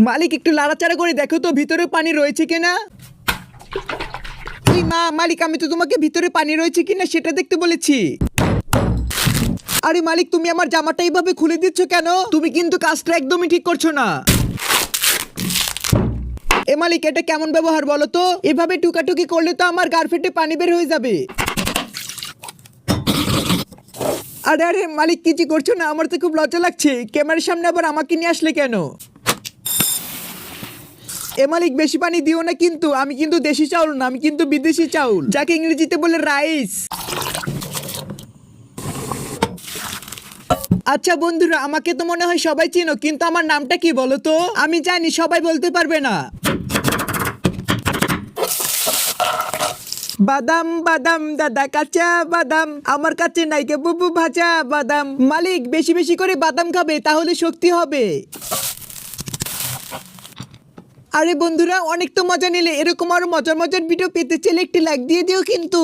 মালিক একটু লাড়াচাড়া করে দেখো তো ভিতরে পানি রয়েছে কিনা। ওই না মালিক, আমি তো তোমাকে ভিতরে পানি রয়েছে কিনা সেটা দেখতে বলেছি। আরে মালিক, তুমি আমার জামাটা এইভাবে খুলে দিচ্ছ কেন? তুমি কিন্তু কাজটা একদমই ঠিক করছো না। এ মালিক, এটা কেমন ব্যবহার বলো তো? এভাবে টুকাটুকি করলে তো আমার গার্লফ্রেন্ডে পানি বের হয়ে যাবে। আরে আরে মালিক, কিছু করছো না? আমার তো খুব লজ্জা লাগছে। ক্যামেরার সামনে আবার আমাকে নিয়ে আসলে কেন? এ মালিক, বেশি পানি দিও না কিন্তু। আমি কিন্তু দেশি চাউল না, আমি কিন্তু বিদেশি চাউল, যাকে ইংরেজিতে বলে রাইস। আচ্ছা বন্ধুরা, আমাকে তো মনে হয় সবাই চিনো, কিন্তু আমার নামটা কি বলো তো? আমি জানি সবাই বলতে পারবে না। বাদাম বাদাম দাদা কাঁচা বাদাম, আমার কাছে নাইকে বুবু ভাজা বাদাম। মালিক, বেশি বেশি করে বাদাম খাবে, তাহলে শক্তি হবে। আরে বন্ধুরা, অনেক তো মজা নিলে। এরকম আরো মজার মজার ভিডিও পেতে চাইলে একটি লাইক দিয়ে দিও কিন্তু।